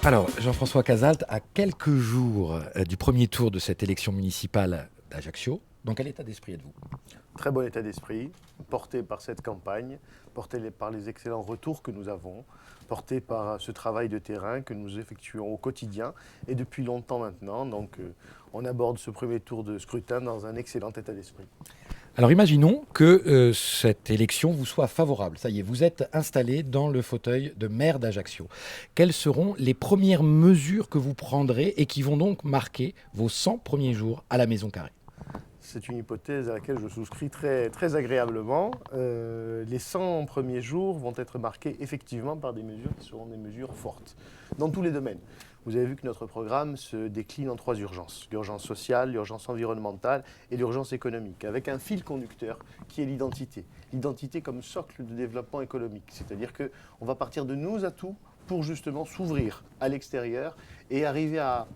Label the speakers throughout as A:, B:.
A: Alors, Jean-François Cazalt, à quelques jours du premier tour de cette élection municipale d'Ajaccio, dans quel état d'esprit êtes-vous?
B: Très bon état d'esprit, porté par cette campagne, porté par les excellents retours que nous avons, porté par ce travail de terrain que nous effectuons au quotidien et depuis longtemps maintenant. Donc on aborde ce premier tour de scrutin dans un excellent état d'esprit.
A: Alors imaginons que cette élection vous soit favorable. Ça y est, vous êtes installé dans le fauteuil de maire d'Ajaccio. Quelles seront les premières mesures que vous prendrez et qui vont donc marquer vos 100 premiers jours à la Maison Carrée?
B: C'est une hypothèse à laquelle je souscris très, très agréablement. Les 100 premiers jours vont être marqués effectivement par des mesures qui seront des mesures fortes, dans tous les domaines. Vous avez vu que notre programme se décline en 3 urgences. L'urgence sociale, l'urgence environnementale et l'urgence économique, avec un fil conducteur qui est l'identité. L'identité comme socle de développement économique, c'est-à-dire qu'on va partir de nos atouts pour justement s'ouvrir à l'extérieur et arriver à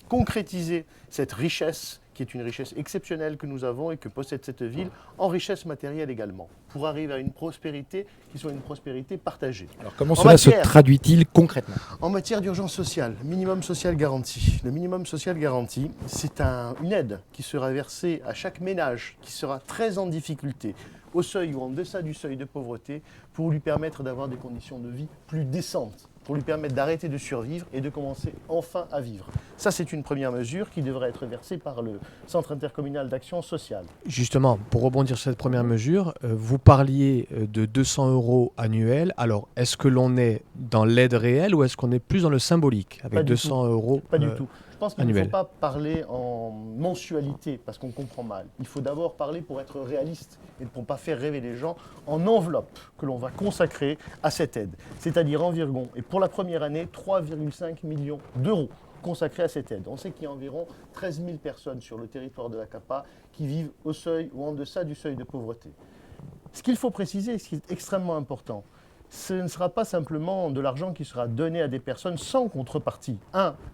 B: concrétiser cette richesse qui est une richesse exceptionnelle que nous avons et que possède cette ville, en richesse matérielle également, pour arriver à une prospérité qui soit une prospérité partagée.
A: Alors comment cela se traduit-il concrètement?
B: En matière d'urgence sociale, minimum social garanti. Le minimum social garanti, c'est une aide qui sera versée à chaque ménage qui sera très en difficulté, au seuil ou en deçà du seuil de pauvreté, pour lui permettre d'avoir des conditions de vie plus décentes, pour lui permettre d'arrêter de survivre et de commencer enfin à vivre. Ça, c'est une première mesure qui devrait être versée par le Centre intercommunal d'action sociale.
C: Justement, pour rebondir sur cette première mesure, vous parliez de 200 € annuels. Alors, est-ce que l'on est dans l'aide réelle ou est-ce qu'on est plus dans le symbolique avec 200 €
B: Pas du tout. Je pense qu'il ne
C: annuels.
B: faut pas parler en mensualité parce qu'on comprend mal. Il faut d'abord parler pour être réaliste et pour ne pas faire rêver les gens en enveloppe que l'on va consacrer à cette aide. C'est-à-dire environ, et pour la première année, 3,5 millions d'euros consacrés à cette aide. On sait qu'il y a environ 13 000 personnes sur le territoire de la CAPA qui vivent au seuil ou en deçà du seuil de pauvreté. Ce qu'il faut préciser, ce qui est extrêmement important, ce ne sera pas simplement de l'argent qui sera donné à des personnes sans contrepartie.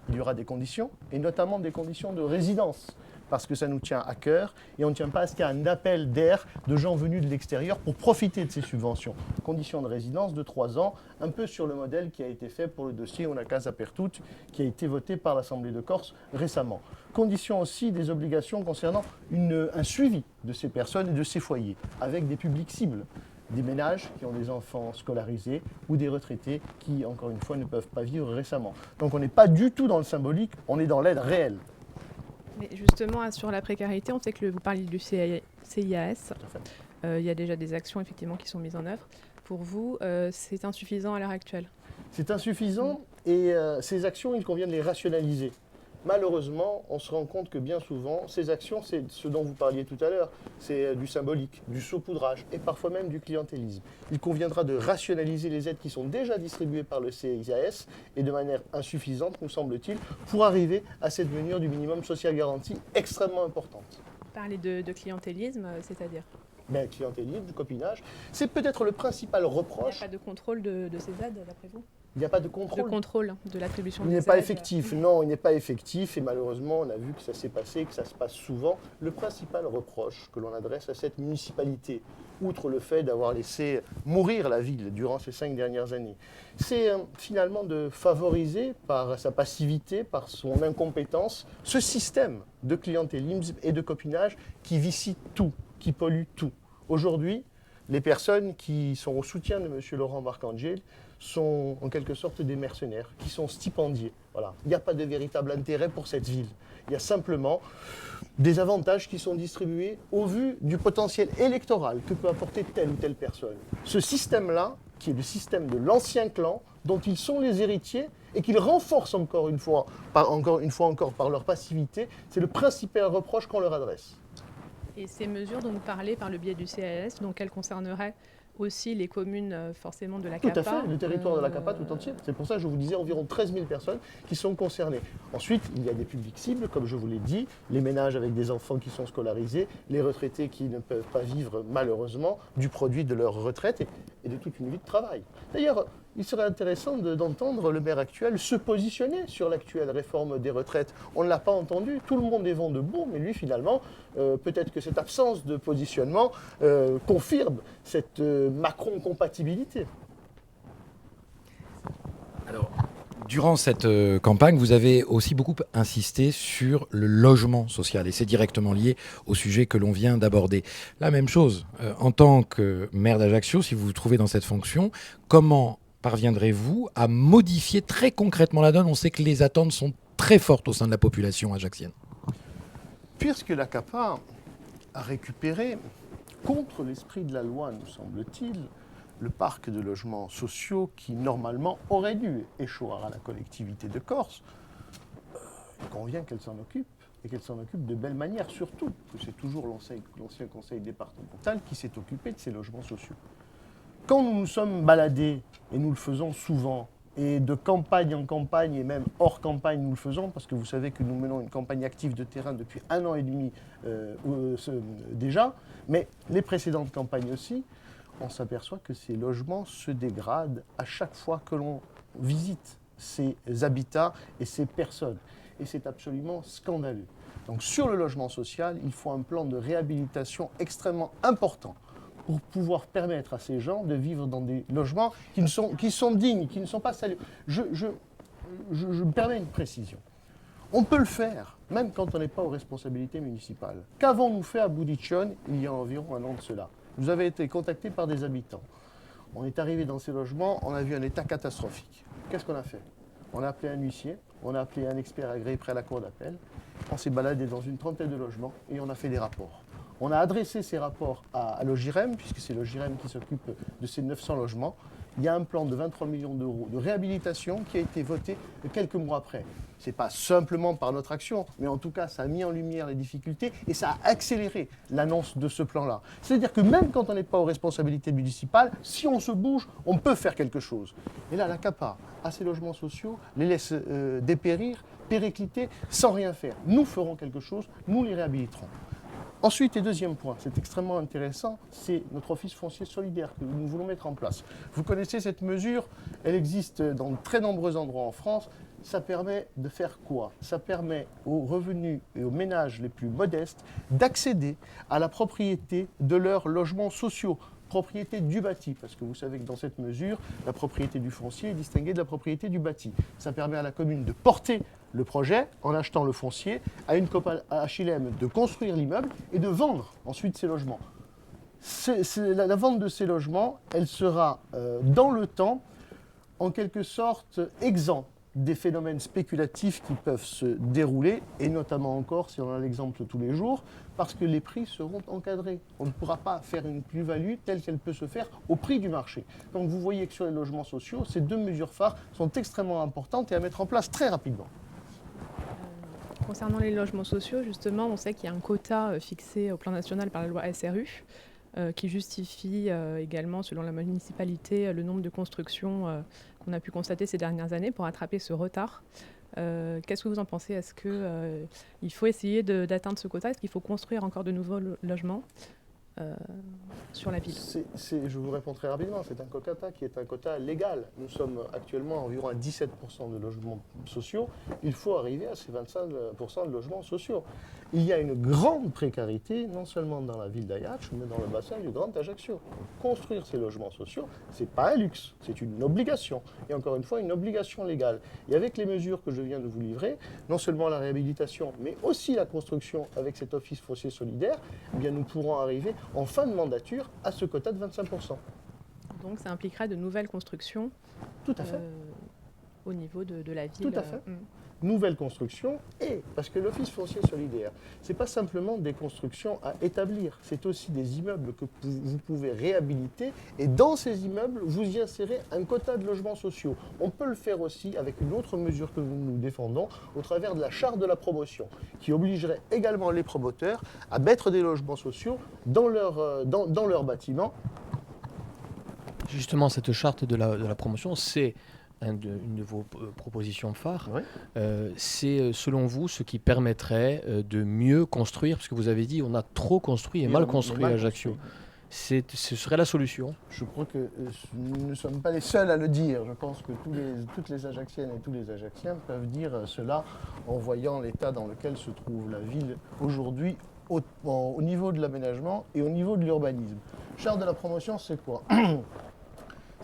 B: Il y aura des conditions, et notamment des conditions de résidence, parce que ça nous tient à cœur, et on ne tient pas à ce qu'il y ait un appel d'air de gens venus de l'extérieur pour profiter de ces subventions. Conditions de résidence de 3 ans, un peu sur le modèle qui a été fait pour le dossier On a Casa per Tutti, qui a été voté par l'Assemblée de Corse récemment. Conditions aussi des obligations concernant un suivi de ces personnes et de ces foyers, avec des publics cibles. Des ménages qui ont des enfants scolarisés ou des retraités qui, encore une fois, ne peuvent pas vivre récemment. Donc on n'est pas du tout dans le symbolique, on est dans l'aide réelle.
D: Mais justement, sur la précarité, on sait que vous parlez du CIAS. Il y a déjà des actions effectivement qui sont mises en œuvre. Pour vous, c'est insuffisant à l'heure actuelle?
B: C'est insuffisant et ces actions, il convient de les rationaliser. Malheureusement, on se rend compte que bien souvent, ces actions, c'est ce dont vous parliez tout à l'heure, c'est du symbolique, du saupoudrage et parfois même du clientélisme. Il conviendra de rationaliser les aides qui sont déjà distribuées par le CIAS et de manière insuffisante, nous semble-t-il, pour arriver à cette mesure du minimum social garanti extrêmement importante.
D: Parler de clientélisme, c'est-à-dire?
B: Clientélisme, du copinage, c'est peut-être le principal reproche.
D: Il n'y a pas de contrôle de ces aides, d'après vous?
B: Il n'y a pas de contrôle.
D: De contrôle de l'attribution des aides.
B: Il n'est pas effectif, non, il n'est pas effectif et malheureusement on a vu que ça s'est passé, que ça se passe souvent. Le principal reproche que l'on adresse à cette municipalité, outre le fait d'avoir laissé mourir la ville durant ces 5 dernières années, c'est finalement de favoriser par sa passivité, par son incompétence, ce système de clientélisme et de copinage qui vicie tout, qui pollue tout. Aujourd'hui, les personnes qui sont au soutien de M. Laurent Marcangeli sont en quelque sorte des mercenaires, qui sont stipendiés. Voilà. Il n'y a pas de véritable intérêt pour cette ville. Il y a simplement des avantages qui sont distribués au vu du potentiel électoral que peut apporter telle ou telle personne. Ce système-là, qui est le système de l'ancien clan, dont ils sont les héritiers et qu'ils renforcent encore une fois par leur passivité, c'est le principal reproche qu'on leur adresse.
D: Et ces mesures dont vous parlez par le biais du CAS, donc elles concerneraient aussi les communes forcément de la CAPA.
B: Tout à fait, le territoire de la CAPA tout entier. C'est pour ça que je vous disais environ 13 000 personnes qui sont concernées. Ensuite, il y a des publics cibles, comme je vous l'ai dit, les ménages avec des enfants qui sont scolarisés, les retraités qui ne peuvent pas vivre malheureusement du produit de leur retraite et de toute une vie de travail. D'ailleurs, il serait intéressant d'entendre le maire actuel se positionner sur l'actuelle réforme des retraites. On ne l'a pas entendu, tout le monde est vent debout, mais lui finalement, peut-être que cette absence de positionnement confirme cette Macron-compatibilité.
A: Alors, Durant cette campagne, vous avez aussi beaucoup insisté sur le logement social et c'est directement lié au sujet que l'on vient d'aborder. La même chose, en tant que maire d'Ajaccio, si vous vous trouvez dans cette fonction, comment parviendrez-vous à modifier très concrètement la donne? On sait que les attentes sont très fortes au sein de la population ajaccienne.
B: Puisque la CAPA a récupéré, contre l'esprit de la loi, nous semble-t-il, le parc de logements sociaux qui, normalement, aurait dû échoir à la collectivité de Corse, il convient qu'elle s'en occupe, et qu'elle s'en occupe de belle manière, surtout que c'est toujours l'ancien conseil départemental qui s'est occupé de ces logements sociaux. Quand nous nous sommes baladés, et nous le faisons souvent, et de campagne en campagne, et même hors campagne, nous le faisons, parce que vous savez que nous menons une campagne active de terrain depuis 1 an et demi déjà, mais les précédentes campagnes aussi, on s'aperçoit que ces logements se dégradent à chaque fois que l'on visite ces habitats et ces personnes. Et c'est absolument scandaleux. Donc sur le logement social, il faut un plan de réhabilitation extrêmement important pour pouvoir permettre à ces gens de vivre dans des logements qui sont dignes, qui ne sont pas salués. Je me permets une précision. On peut le faire, même quand on n'est pas aux responsabilités municipales. Qu'avons-nous fait à Boudiccione il y a environ 1 an de cela? Nous avons été contactés par des habitants. On est arrivé dans ces logements, on a vu un état catastrophique. Qu'est-ce qu'on a fait? On a appelé un huissier, on a appelé un expert agréé près à la cour d'appel, on s'est baladé dans une trentaine de logements et on a fait des rapports. On a adressé ces rapports à l'OJIREM, puisque c'est l'OJIREM qui s'occupe de ces 900 logements. Il y a un plan de 23 millions d'euros de réhabilitation qui a été voté quelques mois après. Ce n'est pas simplement par notre action, mais en tout cas, ça a mis en lumière les difficultés et ça a accéléré l'annonce de ce plan-là. C'est-à-dire que même quand on n'est pas aux responsabilités municipales, si on se bouge, on peut faire quelque chose. Et là, la CAPA, à ces logements sociaux, les laisse dépérir, péricliter, sans rien faire. Nous ferons quelque chose, nous les réhabiliterons. Ensuite, et deuxième point, c'est extrêmement intéressant, c'est notre office foncier solidaire que nous voulons mettre en place. Vous connaissez cette mesure, elle existe dans de très nombreux endroits en France. Ça permet de faire quoi? Ça permet aux revenus et aux ménages les plus modestes d'accéder à la propriété de leurs logements sociaux, propriété du bâti, parce que vous savez que dans cette mesure, la propriété du foncier est distinguée de la propriété du bâti. Ça permet à la commune de porter le projet en achetant le foncier, à une copa HLM de construire l'immeuble et de vendre ensuite ces logements. La vente de ces logements, elle sera dans le temps, en quelque sorte, exempt des phénomènes spéculatifs qui peuvent se dérouler, et notamment encore, si on a l'exemple tous les jours, parce que les prix seront encadrés. On ne pourra pas faire une plus-value telle qu'elle peut se faire au prix du marché. Donc vous voyez que sur les logements sociaux, ces 2 mesures phares sont extrêmement importantes et à mettre en place très rapidement.
D: Concernant les logements sociaux, justement, on sait qu'il y a un quota fixé au plan national par la loi SRU qui justifie également, selon la municipalité, le nombre de constructions qu'on a pu constater ces dernières années pour attraper ce retard. Qu'est-ce que vous en pensez? Est-ce qu'il faut essayer d'atteindre ce quota? Est-ce qu'il faut construire encore de nouveaux logements sur la ville?
B: Je vous réponds très rapidement. C'est un quota qui est un quota légal. Nous sommes actuellement environ à 17% de logements sociaux. Il faut arriver à ces 25% de logements sociaux. Il y a une grande précarité, non seulement dans la ville d'Ajaccio, mais dans le bassin du Grand Ajaccio. Construire ces logements sociaux, ce n'est pas un luxe, c'est une obligation. Et encore une fois, une obligation légale. Et avec les mesures que je viens de vous livrer, non seulement la réhabilitation, mais aussi la construction avec cet office foncier solidaire, eh bien, nous pourrons arriver en fin de mandature à ce quota de 25%.
D: Donc ça impliquera de nouvelles constructions.
B: Tout à fait.
D: Au niveau de la ville.
B: Tout à fait. Nouvelle construction, et parce que l'office foncier solidaire, ce n'est pas simplement des constructions à établir, c'est aussi des immeubles que vous pouvez réhabiliter, et dans ces immeubles, vous y insérez un quota de logements sociaux. On peut le faire aussi avec une autre mesure que nous défendons, au travers de la charte de la promotion, qui obligerait également les promoteurs à mettre des logements sociaux dans leur bâtiment.
C: Justement, cette charte de la promotion, c'est une de vos propositions phares.
B: Oui.
C: C'est selon vous ce qui permettrait de mieux construire, parce que vous avez dit on a trop construit et mal construit à Ajaccio. Ce serait la solution?
B: Je crois que nous ne sommes pas les seuls à le dire. Je pense que toutes les Ajacciennes et tous les Ajacciens peuvent dire cela en voyant l'état dans lequel se trouve la ville aujourd'hui au niveau de l'aménagement et au niveau de l'urbanisme. Charte de la promotion, c'est quoi?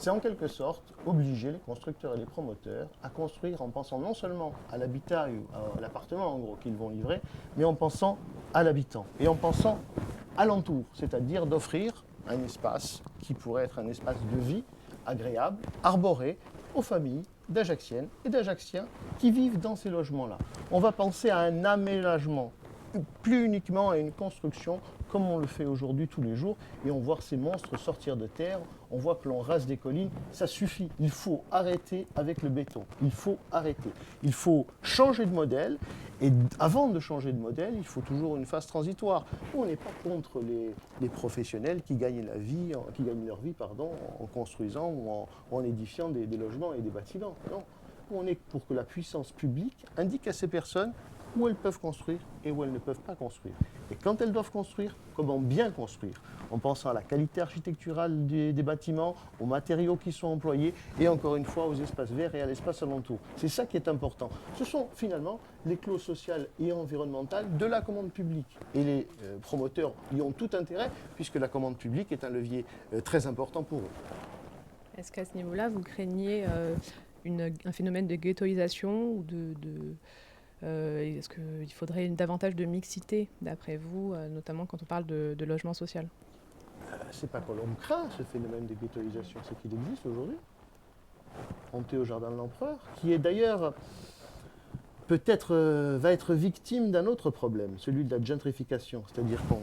B: C'est en quelque sorte obliger les constructeurs et les promoteurs à construire en pensant non seulement à l'habitat ou à l'appartement en gros qu'ils vont livrer, mais en pensant à l'habitant et en pensant à l'entour, c'est-à-dire d'offrir un espace qui pourrait être un espace de vie agréable, arboré aux familles d'Ajacciennes et d'Ajacciens qui vivent dans ces logements-là. On va penser à un aménagement, plus uniquement à une construction comme on le fait aujourd'hui tous les jours, et on voit ces monstres sortir de terre, on voit que l'on rase des collines, ça suffit. Il faut arrêter avec le béton, il faut arrêter. Il faut changer de modèle, et avant de changer de modèle, il faut toujours une phase transitoire. On n'est pas contre les professionnels qui gagnent leur vie en construisant ou en édifiant des logements et des bâtiments. Non, on est pour que la puissance publique indique à ces personnes où elles peuvent construire et où elles ne peuvent pas construire. Et quand elles doivent construire, comment bien construire, en pensant à la qualité architecturale des bâtiments, aux matériaux qui sont employés et encore une fois aux espaces verts et à l'espace alentour. C'est ça qui est important. Ce sont finalement les clauses sociales et environnementales de la commande publique. Et les promoteurs y ont tout intérêt puisque la commande publique est un levier très important pour eux.
D: Est-ce qu'à ce niveau-là, vous craignez un phénomène de ghettoisation ou est-ce qu'il faudrait davantage de mixité, d'après vous, notamment quand on parle de logement social?
B: C'est pas que l'on craint ce phénomène de ghettoisation, c'est qu'il existe aujourd'hui. Montez au Jardin de l'Empereur, qui est d'ailleurs peut-être va être victime d'un autre problème, celui de la gentrification, c'est-à-dire qu'on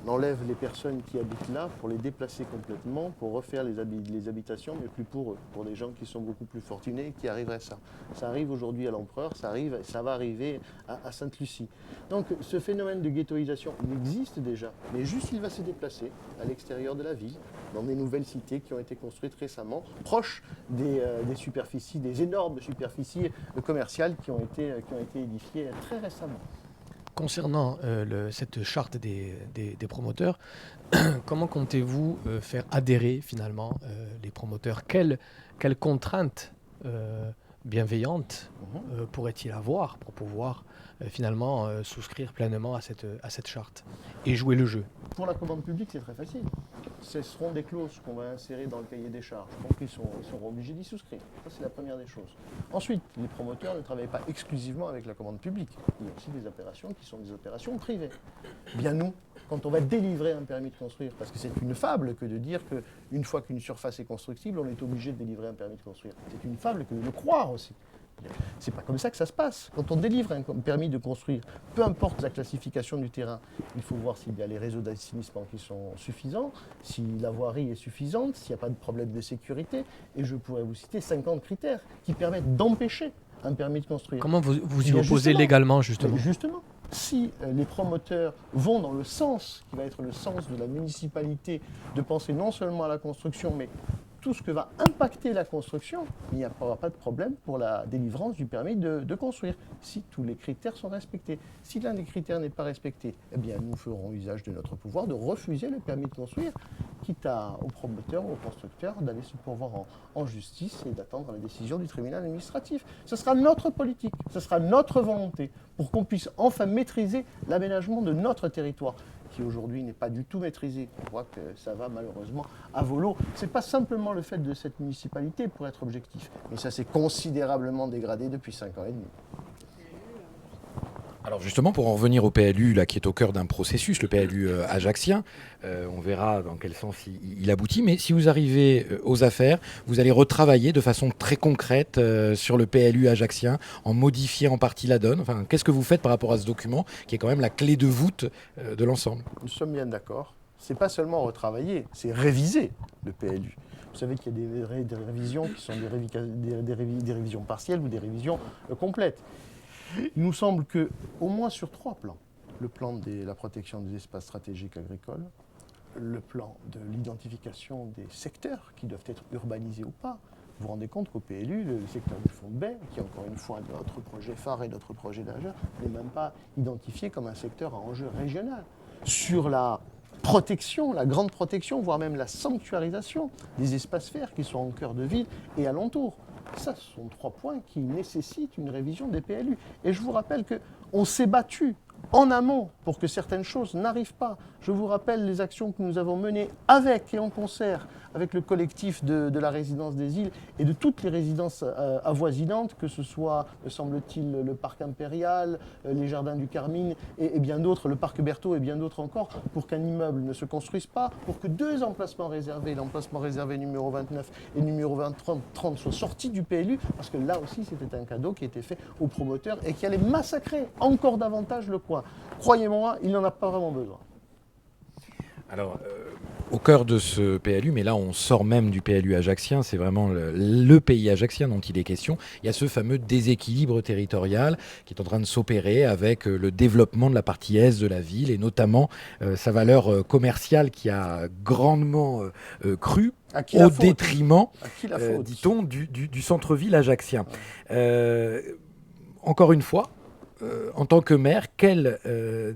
B: enlève les personnes qui habitent là pour les déplacer complètement, pour refaire les habitations, mais plus pour eux, pour des gens qui sont beaucoup plus fortunés et qui arriveraient à ça. Ça arrive aujourd'hui à l'Empereur, ça va arriver à Sainte-Lucie. Donc ce phénomène de ghettoisation, il existe déjà, mais juste il va se déplacer à l'extérieur de la ville, dans des nouvelles cités qui ont été construites récemment, proches des superficies, des énormes superficies commerciales qui ont été édifiées très récemment.
C: Concernant cette charte des promoteurs, comment comptez-vous faire adhérer finalement les promoteurs? Quelles contraintes bienveillantes pourrait-il avoir pour pouvoir finalement souscrire pleinement à cette charte et jouer le jeu?
B: Pour la commande publique, c'est très facile. Ce seront des clauses qu'on va insérer dans le cahier des charges. Donc ils seront obligés d'y souscrire. Ça, c'est la première des choses. Ensuite, les promoteurs ne travaillent pas exclusivement avec la commande publique. Il y a aussi des opérations qui sont des opérations privées. Bien nous, quand on va délivrer un permis de construire, parce que c'est une fable que de dire qu'une fois qu'une surface est constructible, on est obligé de délivrer un permis de construire. C'est une fable que de le croire aussi. C'est pas comme ça que ça se passe. Quand on délivre un permis de construire, peu importe la classification du terrain, il faut voir s'il y a les réseaux d'assainissement qui sont suffisants, si la voirie est suffisante, s'il n'y a pas de problème de sécurité. Et je pourrais vous citer 50 critères qui permettent d'empêcher un permis de construire.
C: Comment vous y opposez légalement, justement?
B: Justement, si les promoteurs vont dans le sens qui va être le sens de la municipalité, de penser non seulement à la construction, mais tout ce que va impacter la construction, il n'y aura pas de problème pour la délivrance du permis de construire, si tous les critères sont respectés. Si l'un des critères n'est pas respecté, eh bien nous ferons usage de notre pouvoir de refuser le permis de construire, quitte aux promoteurs ou aux constructeurs d'aller se pourvoir en justice et d'attendre la décision du tribunal administratif. Ce sera notre politique, ce sera notre volonté pour qu'on puisse enfin maîtriser l'aménagement de notre territoire, qui aujourd'hui n'est pas du tout maîtrisé. On voit que ça va malheureusement à volo. Ce n'est pas simplement le fait de cette municipalité, pour être objectif, mais ça s'est considérablement dégradé depuis 5 ans et demi.
A: Alors justement, pour en revenir au PLU, là, qui est au cœur d'un processus, le PLU ajaccien, on verra dans quel sens il aboutit, mais si vous arrivez aux affaires, vous allez retravailler de façon très concrète sur le PLU ajaccien, en modifiant en partie la donne. Enfin, qu'est-ce que vous faites par rapport à ce document, qui est quand même la clé de voûte de l'ensemble?
B: Nous sommes bien d'accord. Ce n'est pas seulement retravailler, c'est réviser le PLU. Vous savez qu'il y a des révisions qui sont des révisions partielles ou des révisions complètes. Il nous semble qu'au moins sur 3 plans, le plan de la protection des espaces stratégiques agricoles, le plan de l'identification des secteurs qui doivent être urbanisés ou pas. Vous vous rendez compte qu'au PLU, le secteur du Fond de Baie, qui est encore une fois notre projet phare et notre projet d'AGER, n'est même pas identifié comme un secteur à enjeu régional. Sur la protection, la grande protection, voire même la sanctuarisation des espaces verts qui sont en cœur de ville et alentour. Ça, ce sont 3 points qui nécessitent une révision des PLU. Et je vous rappelle qu'on s'est battu en amont pour que certaines choses n'arrivent pas. Je vous rappelle les actions que nous avons menées avec et en concert avec le collectif de la résidence des îles et de toutes les résidences avoisinantes, que ce soit, me semble-t-il, le parc impérial, les jardins du Carmine et bien d'autres, le parc Berthaud et bien d'autres encore, pour qu'un immeuble ne se construise pas, pour que 2 emplacements réservés, l'emplacement réservé numéro 29 et numéro 30 soient sortis du PLU, parce que là aussi c'était un cadeau qui était fait aux promoteurs et qui allait massacrer encore davantage le coin. Croyez-moi, il n'en a pas vraiment besoin.
A: Alors, au cœur de ce PLU, mais là on sort même du PLU ajaccien, c'est vraiment le pays ajaccien dont il est question, il y a ce fameux déséquilibre territorial qui est en train de s'opérer avec le développement de la partie est de la ville et notamment sa valeur commerciale qui a grandement cru au détriment, dit-on, du centre-ville ajaccien. Encore une fois, en tant que maire, quel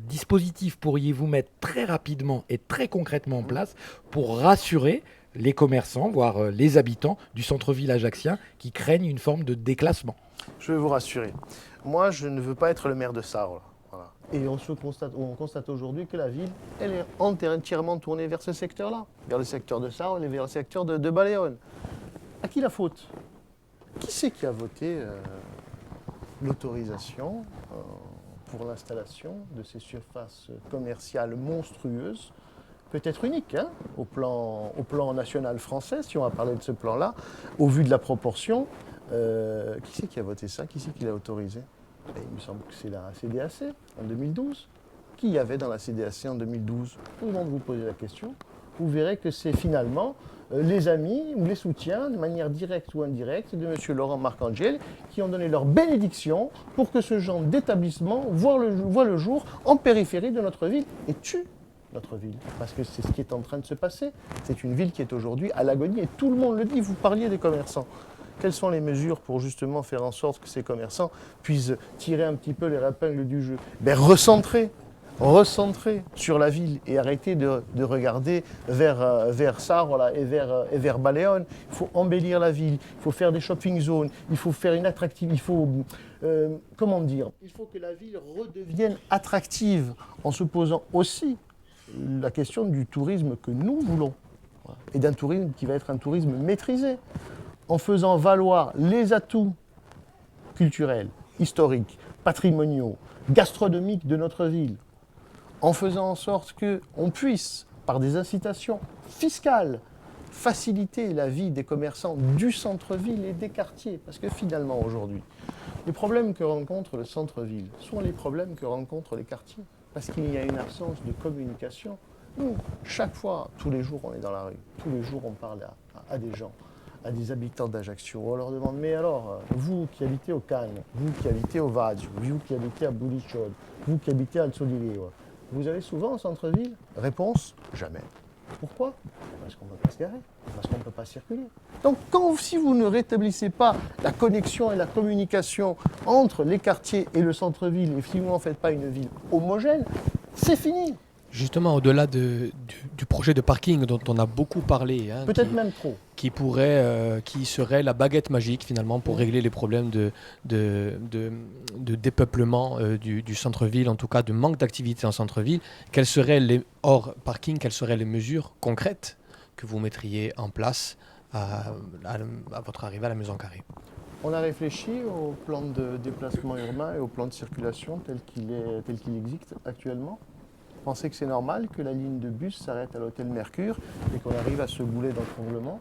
A: dispositif pourriez-vous mettre très rapidement et très concrètement en place pour rassurer les commerçants, voire les habitants du centre-ville ajaccien qui craignent une forme de déclassement?
B: Je vais vous rassurer. Moi, je ne veux pas être le maire de Sarre. Voilà. Et on constate aujourd'hui que la ville, elle est entièrement tournée vers ce secteur-là, vers le secteur de Sarre et vers le secteur de Baléone. À qui la faute? Qui c'est qui a voté l'autorisation pour l'installation de ces surfaces commerciales monstrueuses, peut-être uniques au plan national français, si on va parler de ce plan-là, au vu de la proportion. Qui c'est qui a voté ça? Qui c'est qui l'a autorisé? Il me semble que c'est la CDAC en 2012. Qui y avait dans la CDAC en 2012? Tout le monde vous poser la question. Vous verrez que c'est finalement les amis ou les soutiens, de manière directe ou indirecte, de M. Laurent Marcangel, qui ont donné leur bénédiction pour que ce genre d'établissement voit le jour en périphérie de notre ville et tue notre ville. Parce que c'est ce qui est en train de se passer. C'est une ville qui est aujourd'hui à l'agonie et tout le monde le dit. Vous parliez des commerçants. Quelles sont les mesures pour justement faire en sorte que ces commerçants puissent tirer un petit peu les épingles du jeu? Recentrer sur la ville et arrêter de regarder vers Sarre, voilà, et vers Baléone. Il faut embellir la ville, il faut faire des shopping zones, il faut faire une attractivité, il faut, comment dire, il faut que la ville redevienne attractive en se posant aussi la question du tourisme que nous voulons. Voilà. Et d'un tourisme qui va être un tourisme maîtrisé, en faisant valoir les atouts culturels, historiques, patrimoniaux, gastronomiques de notre ville, en faisant en sorte qu'on puisse, par des incitations fiscales, faciliter la vie des commerçants du centre-ville et des quartiers. Parce que finalement, aujourd'hui, les problèmes que rencontre le centre-ville sont les problèmes que rencontrent les quartiers. Parce qu'il y a une absence de communication. Nous, chaque fois, tous les jours, on est dans la rue. Tous les jours, on parle à des gens, à des habitants d'Ajaccio. On leur demande, mais alors, vous qui habitez au Cannes, vous qui habitez au Vadzio, vous qui habitez à Boulichon, vous qui habitez à Alzolileo, vous allez souvent au centre-ville? Réponse, jamais. Pourquoi? Parce qu'on ne peut pas se garer, parce qu'on ne peut pas circuler. Donc si vous ne rétablissez pas la connexion et la communication entre les quartiers et le centre-ville, et si vous n'en faites pas une ville homogène, c'est fini.
C: Justement, au-delà du projet de parking dont on a beaucoup parlé,
B: peut-être même trop,
C: qui serait la baguette magique finalement pour régler les problèmes de dépeuplement du centre-ville, en tout cas de manque d'activité en centre-ville, hors parking, quelles seraient les mesures concrètes que vous mettriez en place à votre arrivée à la Maison Carrée?
B: On a réfléchi au plan de déplacement urbain et au plan de circulation tel qu'il existe actuellement. Pensez que c'est normal que la ligne de bus s'arrête à l'hôtel Mercure et qu'on arrive à ce boulet d'entranglement?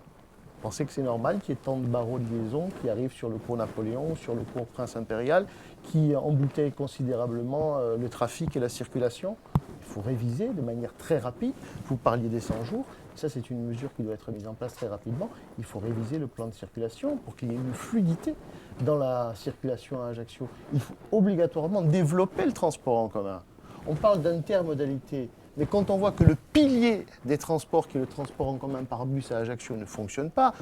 B: Pensez que c'est normal qu'il y ait tant de barreaux de liaison qui arrivent sur le cours Napoléon ou sur le cours Prince Impérial qui embouteillent considérablement le trafic et la circulation? Il faut réviser de manière très rapide. Vous parliez des 100 jours. Ça, c'est une mesure qui doit être mise en place très rapidement. Il faut réviser le plan de circulation pour qu'il y ait une fluidité dans la circulation à Ajaccio. Il faut obligatoirement développer le transport en commun. On parle d'intermodalité, mais quand on voit que le pilier des transports, qui est le transport en commun par bus à Ajaccio, ne fonctionne pas,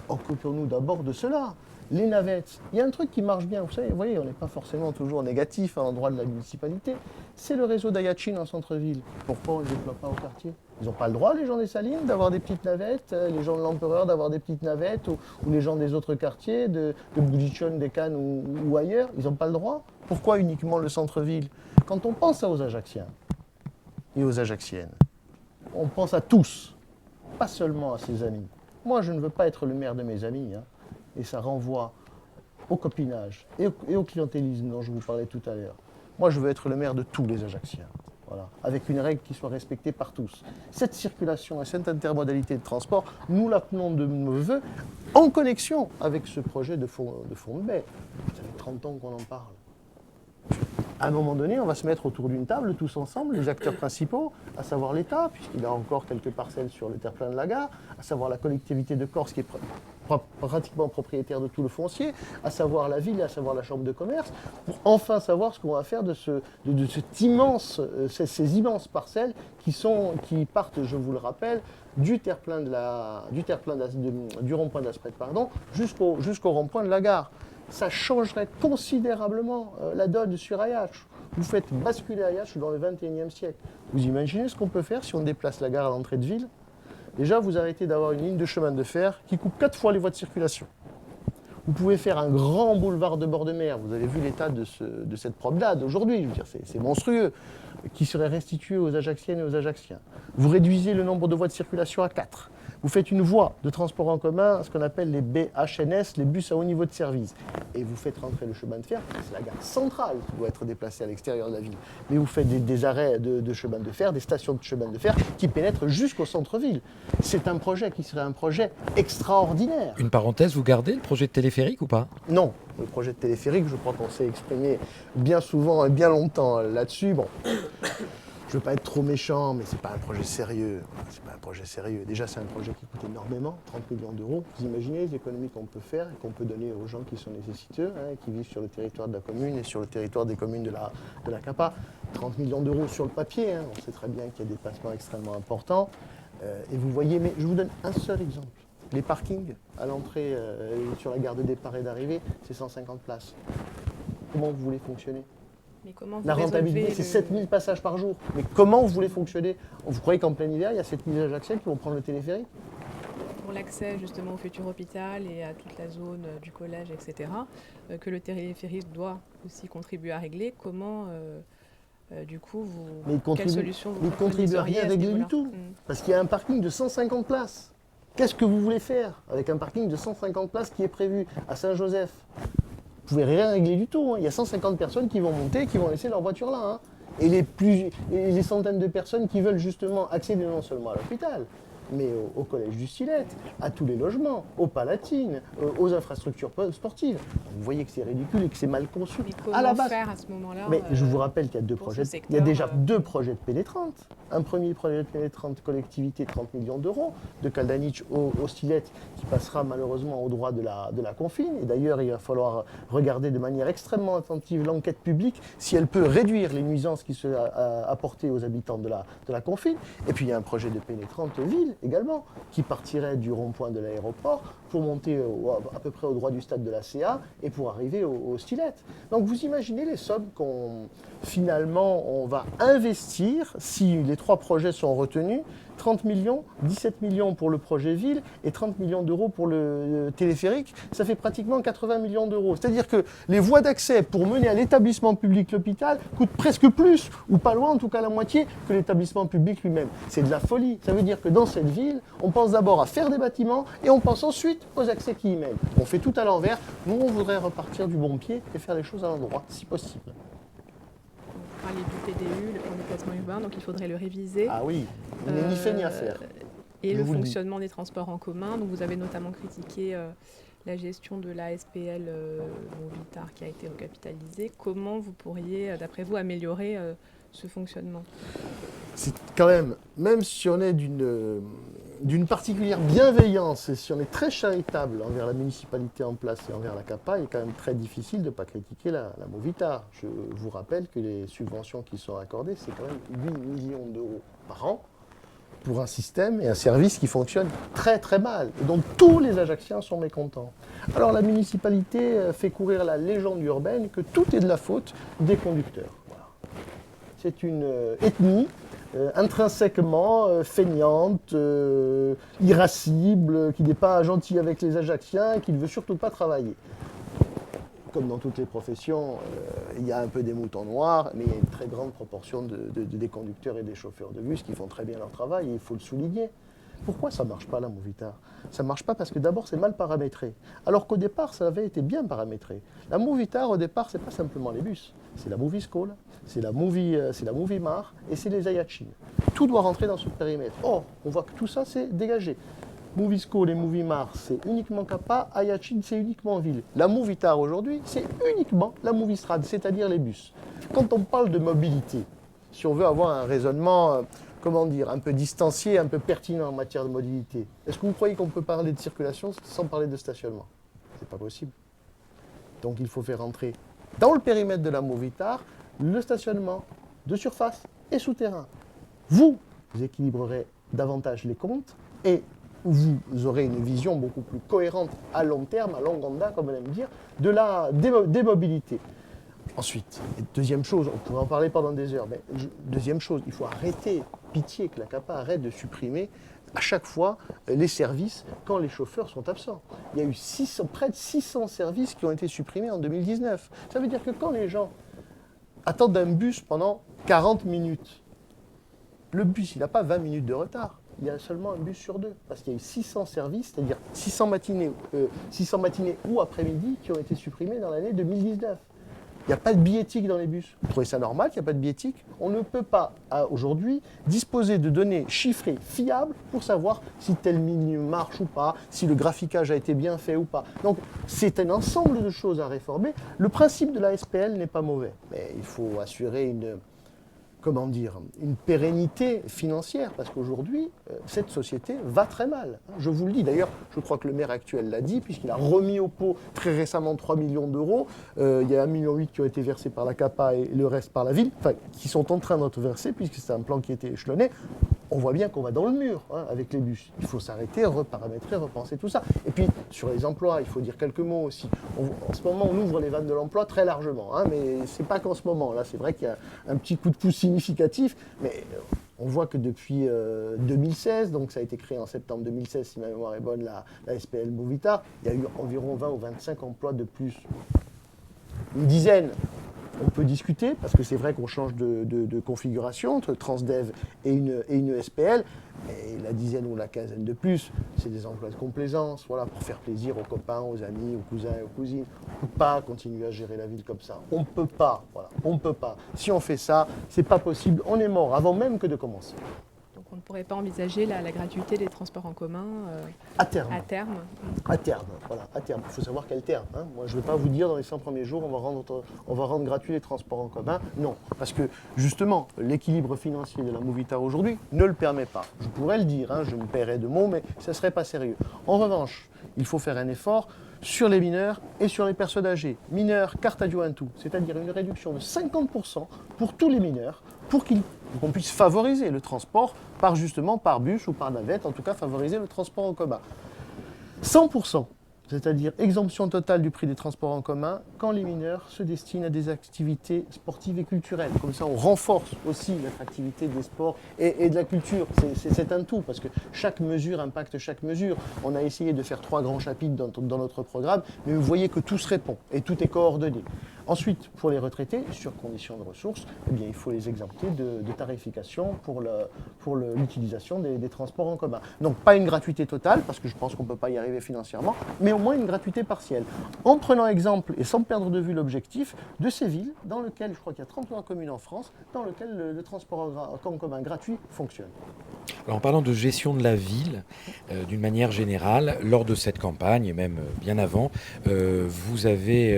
B: occupons-nous d'abord de cela. les navettes. Il y a un truc qui marche bien, vous voyez, on n'est pas forcément toujours négatif à l'endroit de la municipalité. C'est le réseau d'Ayachin en centre-ville. Pourquoi on ne le développe pas au quartier? Ils n'ont pas le droit, les gens des Salines, d'avoir des petites navettes, les gens de l'Empereur d'avoir des petites navettes, ou les gens des autres quartiers, de Bougichon, des Cannes ou ailleurs. Ils n'ont pas le droit. Pourquoi uniquement le centre-ville? Quand on pense aux Ajacciens et aux Ajacciennes, on pense à tous, pas seulement à ses amis. Moi, je ne veux pas être le maire de mes amis, hein, et ça renvoie au copinage et au clientélisme dont je vous parlais tout à l'heure. Moi, je veux être le maire de tous les Ajacciens, voilà, avec une règle qui soit respectée par tous. Cette circulation et cette intermodalité de transport, nous l'appelons de nos voeux en connexion avec ce projet de Fourne-Bay. Ça fait 30 ans qu'on en parle. À un moment donné, on va se mettre autour d'une table, tous ensemble, les acteurs principaux, à savoir l'État, puisqu'il a encore quelques parcelles sur le terre-plein de la gare, à savoir la collectivité de Corse, qui est pratiquement propriétaire de tout le foncier, à savoir la ville et à savoir la chambre de commerce, pour enfin savoir ce qu'on va faire de ces immenses parcelles qui partent, je vous le rappelle, du rond-point d'Aspret, jusqu'au rond-point de la gare. Ça changerait considérablement la donne sur Ayache. Vous faites basculer Ayache dans le 21e siècle. Vous imaginez ce qu'on peut faire si on déplace la gare à l'entrée de ville? Déjà, vous arrêtez d'avoir une ligne de chemin de fer qui coupe 4 fois les voies de circulation. Vous pouvez faire un grand boulevard de bord de mer. Vous avez vu l'état de cette promenade aujourd'hui. Je veux dire, c'est monstrueux. Qui serait restitué aux Ajacciennes et aux Ajacciens. Vous réduisez le nombre de voies de circulation à 4. Vous faites une voie de transport en commun, ce qu'on appelle les BHNS, les bus à haut niveau de service. Et vous faites rentrer le chemin de fer, c'est la gare centrale qui doit être déplacée à l'extérieur de la ville. Mais vous faites des arrêts de chemin de fer, des stations de chemin de fer qui pénètrent jusqu'au centre-ville. C'est un projet qui serait un projet extraordinaire.
A: Une parenthèse, vous gardez le projet de téléphérique ou pas?
B: Non, le projet de téléphérique, je crois qu'on s'est exprimé bien souvent et bien longtemps là-dessus. Bon, je ne veux pas être trop méchant, mais ce n'est pas un projet sérieux. C'est pas un projet sérieux. Déjà, c'est un projet qui coûte énormément, 30 millions d'euros. Vous imaginez les économies qu'on peut faire et qu'on peut donner aux gens qui sont nécessiteux, hein, qui vivent sur le territoire de la commune et sur le territoire des communes de la CAPA. 30 millions d'euros sur le papier, hein. On sait très bien qu'il y a des placements extrêmement importants. Et vous voyez, mais je vous donne un seul exemple. Les parkings à l'entrée sur la gare de départ et d'arrivée, c'est 150 places. Comment vous voulez fonctionner?
D: Mais comment vous
B: La rentabilité,
D: résolvez
B: c'est 7000 passages par jour. Mais comment vous voulez fonctionner? Vous croyez qu'en plein hiver, il y a 7000 Ajacciens qui vont prendre le téléphérique?
D: pour l'accès justement au futur hôpital et à toute la zone du collège, etc., que le téléphérique doit aussi contribuer à régler, comment du coup quelle solution vous
B: ne contribue à rien régler du tout. Parce qu'il y a un parking de 150 places. Qu'est-ce que vous voulez faire avec un parking de 150 places qui est prévu à Saint-Joseph? Vous ne pouvez rien régler du tout, hein. Il y a 150 personnes qui vont monter, qui vont laisser leur voiture là, hein. Et les centaines de personnes qui veulent justement accéder non seulement à l'hôpital, mais au collège du Stillette, à tous les logements, aux palatines, aux infrastructures sportives. Vous voyez que c'est ridicule et que c'est mal conçu.
D: Mais comment
B: à la base,
D: faire à ce moment-là?
B: Mais je vous rappelle qu'il y a deux projets. Il y a déjà deux projets de pénétrante. Un premier projet de pénétrante collectivité, 30 millions d'euros, de Kaldanich au Stillette, qui passera malheureusement au droit de la confine. Et d'ailleurs, il va falloir regarder de manière extrêmement attentive l'enquête publique, si elle peut réduire les nuisances qui seraient apportées aux habitants de la confine. Et puis il y a un projet de pénétrante ville également, qui partirait du rond-point de l'aéroport pour monter à peu près au droit du stade de la CA et pour arriver au Stillette. Donc vous imaginez les sommes qu'on finalement on va investir si les trois projets sont retenus. 30 millions, 17 millions pour le projet ville et 30 millions d'euros pour le téléphérique, ça fait pratiquement 80 millions d'euros. C'est-à-dire que les voies d'accès pour mener à l'établissement public l'hôpital coûtent presque plus, ou pas loin, en tout cas la moitié, que l'établissement public lui-même. C'est de la folie. Ça veut dire que dans cette ville, on pense d'abord à faire des bâtiments et on pense ensuite aux accès qui y mènent. On fait tout à l'envers. Nous, on voudrait repartir du bon pied et faire les choses à l'endroit, si possible.
D: Vous parlez du PDU, le plan de déplacement urbain, donc il faudrait le réviser.
B: Ah oui, il n'est ni fait ni à faire.
D: Et le fonctionnement des transports en commun. Donc vous avez notamment critiqué la gestion de la SPL Movitar qui a été recapitalisée. Comment vous pourriez, d'après vous, améliorer ce fonctionnement?
B: C'est quand même si on est d'une particulière bienveillance et si on est très charitable envers la municipalité en place et envers la CAPA, il est quand même très difficile de ne pas critiquer la Movitar. Je vous rappelle que les subventions qui sont accordées, c'est quand même 8 millions d'euros par an pour un système et un service qui fonctionne très très mal. Et donc tous les Ajacciens sont mécontents. Alors la municipalité fait courir la légende urbaine que tout est de la faute des conducteurs. Voilà. C'est une ethnie intrinsèquement feignante, irascible, qui n'est pas gentille avec les Ajacciens et qui ne veut surtout pas travailler. Comme dans toutes les professions, il y a un peu des moutons noirs, mais il y a une très grande proportion des conducteurs et des chauffeurs de bus qui font très bien leur travail, et il faut le souligner. Pourquoi ça ne marche pas la Movitar? Ça ne marche pas parce que d'abord c'est mal paramétré, alors qu'au départ ça avait été bien paramétré. La Movitar au départ c'est pas simplement les bus, c'est la Movischool, c'est la Movimar et c'est les Ayachin. Tout doit rentrer dans ce périmètre. Or, on voit que tout ça c'est dégagé. Movischool et Movimar, c'est uniquement Capa, Ayachin, c'est uniquement Ville. La Movitar aujourd'hui, c'est uniquement la Movistrade, c'est-à-dire les bus. Quand on parle de mobilité, si on veut avoir un raisonnement, un peu distancié, un peu pertinent en matière de mobilité, est-ce que vous croyez qu'on peut parler de circulation sans parler de stationnement? C'est pas possible. Donc il faut faire entrer dans le périmètre de la Movitar le stationnement de surface et souterrain. Vous équilibrerez davantage les comptes et vous aurez une vision beaucoup plus cohérente à long terme, à long mandat, comme on aime dire, des mobilités. Ensuite, deuxième chose, on pourrait en parler pendant des heures, mais deuxième chose, il faut arrêter, pitié que la CAPA arrête de supprimer à chaque fois les services quand les chauffeurs sont absents. Il y a eu près de 600 services qui ont été supprimés en 2019. Ça veut dire que quand les gens attendent un bus pendant 40 minutes, le bus, il n'a pas 20 minutes de retard. Il y a seulement un bus sur deux, parce qu'il y a eu 600 services, c'est-à-dire 600 matinées ou après-midi qui ont été supprimés dans l'année 2019. Il n'y a pas de billettique dans les bus. Vous trouvez ça normal qu'il n'y a pas de billettique? On ne peut pas, aujourd'hui, disposer de données chiffrées, fiables, pour savoir si telle ligne marche ou pas, si le graphiquage a été bien fait ou pas. Donc, c'est un ensemble de choses à réformer. Le principe de la SPL n'est pas mauvais, mais il faut assurer une pérennité financière, parce qu'aujourd'hui, cette société va très mal. Je vous le dis, d'ailleurs, je crois que le maire actuel l'a dit, puisqu'il a remis au pot très récemment 3 millions d'euros. Il y a 1,8 million qui ont été versés par la CAPA et le reste par la ville, qui sont en train d'être versés, puisque c'est un plan qui était échelonné. On voit bien qu'on va dans le mur avec les bus. Il faut s'arrêter, reparamétrer, repenser tout ça. Et puis, sur les emplois, il faut dire quelques mots aussi. En ce moment, on ouvre les vannes de l'emploi très largement, mais ce n'est pas qu'en ce moment. Là, c'est vrai qu'il y a un petit coup de pouce significatif, mais on voit que depuis 2016, donc ça a été créé en septembre 2016, si ma mémoire est bonne, la SPL Movitar, il y a eu environ 20 ou 25 emplois de plus. Une dizaine. On peut discuter, parce que c'est vrai qu'on change de configuration entre Transdev et une SPL, et la dizaine ou la quinzaine de plus, c'est des emplois de complaisance, voilà, pour faire plaisir aux copains, aux amis, aux cousins et aux cousines. On ne peut pas continuer à gérer la ville comme ça. On ne peut pas, voilà, on ne peut pas. Si on fait ça, c'est pas possible, on est mort avant même que de commencer.
D: Donc on ne pourrait pas envisager la gratuité des transports en commun
B: à terme.
D: À terme.
B: À terme, voilà, à terme. Il faut savoir quel terme. Moi, je ne vais pas vous dire dans les 100 premiers jours, on va rendre gratuit les transports en commun. Non, parce que justement, l'équilibre financier de la Movitar aujourd'hui ne le permet pas. Je pourrais le dire, je me paierais de mots, mais ça ne serait pas sérieux. En revanche, il faut faire un effort sur les mineurs et sur les personnes âgées. Mineurs, carte adjointou, c'est-à-dire une réduction de 50% pour tous les mineurs, pour qu'on puisse favoriser le transport par bus ou par navette, en tout cas favoriser le transport en commun. 100%, c'est-à-dire exemption totale du prix des transports en commun quand les mineurs se destinent à des activités sportives et culturelles. Comme ça, on renforce aussi l'attractivité des sports et de la culture. C'est un tout, parce que chaque mesure impacte chaque mesure. On a essayé de faire 3 grands chapitres dans notre programme, mais vous voyez que tout se répond et tout est coordonné. Ensuite, pour les retraités, sur condition de ressources, il faut les exempter de tarification pour l'utilisation des transports en commun. Donc, pas une gratuité totale, parce que je pense qu'on ne peut pas y arriver financièrement, mais au moins une gratuité partielle. En prenant exemple, et sans perdre de vue l'objectif, de ces villes dans lesquelles, je crois qu'il y a 33 communes en France, dans lesquelles le transport en commun gratuit fonctionne.
A: Alors, en parlant de gestion de la ville, d'une manière générale, lors de cette campagne, et même bien avant, vous avez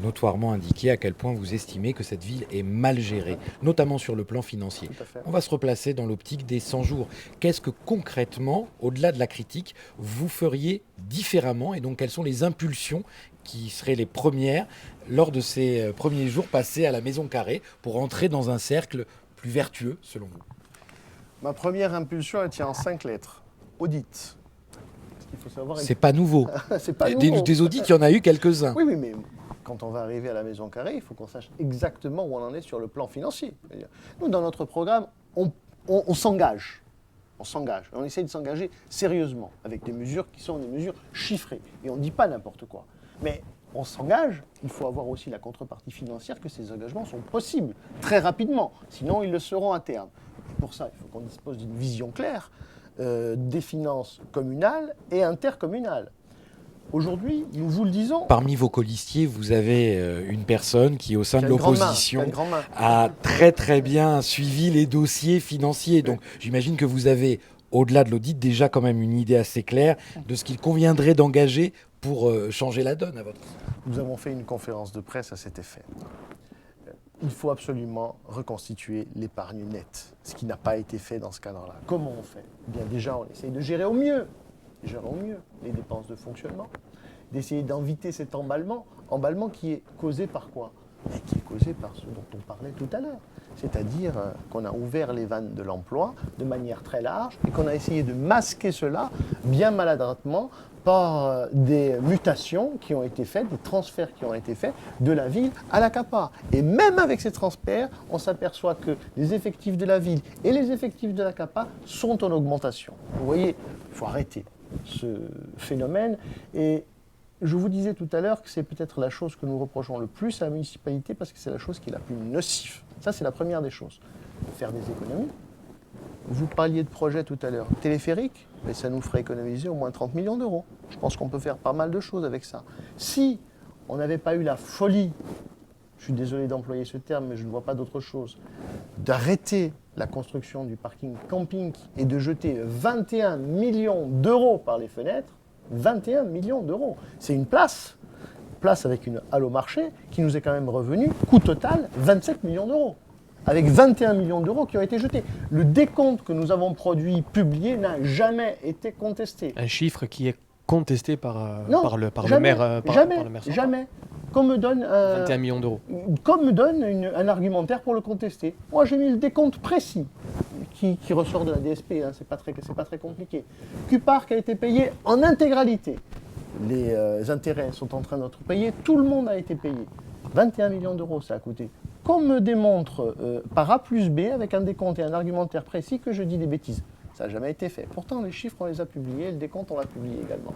A: notoirement indiqué à quel point vous estimez que cette ville est mal gérée, notamment sur le plan financier. On va se replacer dans l'optique des 100 jours. Qu'est-ce que concrètement, au-delà de la critique, vous feriez différemment, et donc quelles sont les impulsions qui seraient les premières lors de ces premiers jours passés à la Maison Carrée pour entrer dans un cercle plus vertueux, selon vous?
B: Ma première impulsion, elle tient en 5 lettres. Audit. Parce qu'il faut savoir...
A: C'est pas nouveau.
B: C'est pas
A: Des,
B: nouveau.
A: des audits, il y en a eu quelques-uns.
B: Oui, oui, mais quand on va arriver à la Maison Carrée, il faut qu'on sache exactement où on en est sur le plan financier. C'est-à-dire, nous, dans notre programme, on s'engage. On s'engage. On essaye de s'engager sérieusement, avec des mesures qui sont des mesures chiffrées. Et on ne dit pas n'importe quoi. Mais on s'engage, il faut avoir aussi la contrepartie financière que ces engagements sont possibles, très rapidement. Sinon, ils le seront à terme. Et pour ça, il faut qu'on dispose d'une vision claire des finances communales et intercommunales. Aujourd'hui, nous vous le disons...
A: Parmi vos colistiers, vous avez une personne qui, au sein de
B: Qui a une grande main,
A: l'opposition,
B: qui a une grande main.
A: a très très bien suivi les dossiers financiers. Donc j'imagine que vous avez, au-delà de l'audit, déjà quand même une idée assez claire de ce qu'il conviendrait d'engager pour changer la donne à votre sens.
B: Nous avons fait une conférence de presse à cet effet. Il faut absolument reconstituer l'épargne nette, ce qui n'a pas été fait dans ce cadre-là. Comment on fait ? Eh bien, déjà, on essaye de gérer au mieux les dépenses de fonctionnement, d'essayer d'éviter cet emballement qui est causé par quoi ? Et qui est causé par ce dont on parlait tout à l'heure. C'est-à-dire qu'on a ouvert les vannes de l'emploi de manière très large et qu'on a essayé de masquer cela bien maladroitement par des mutations qui ont été faites, des transferts qui ont été faits de la ville à la CAPA. Et même avec ces transferts, on s'aperçoit que les effectifs de la ville et les effectifs de la CAPA sont en augmentation. Vous voyez, il faut arrêter ce phénomène. Et je vous disais tout à l'heure que c'est peut-être la chose que nous reprochons le plus à la municipalité parce que c'est la chose qui est la plus nocive. Ça, c'est la première des choses. Faire des économies. Vous parliez de projet tout à l'heure. Téléphérique, mais ça nous ferait économiser au moins 30 millions d'euros. Je pense qu'on peut faire pas mal de choses avec ça. Si on n'avait pas eu la folie, je suis désolé d'employer ce terme, mais je ne vois pas d'autre chose, d'arrêter la construction du parking camping et de jeter 21 millions d'euros par les fenêtres, 21 millions d'euros. C'est une place avec une halle au marché qui nous est quand même revenue, coût total, 27 millions d'euros. Avec 21 millions d'euros qui ont été jetés. Le décompte que nous avons produit, publié, n'a jamais été contesté.
C: Un chiffre qui est contesté par le
B: jamais,
C: maire.
B: Jamais. Qu'on me donne,
C: 21 millions d'euros.
B: qu'on me donne un argumentaire pour le contester. Moi, j'ai mis le décompte précis qui ressort de la DSP, hein, c'est pas très compliqué. Q-Park a été payé en intégralité. Les intérêts sont en train d'être payés, tout le monde a été payé. 21 millions d'euros, ça a coûté. Qu'on me démontre par A plus B, avec un décompte et un argumentaire précis, que je dis des bêtises. Ça n'a jamais été fait. Pourtant, les chiffres, on les a publiés, le décompte, on l'a publié également.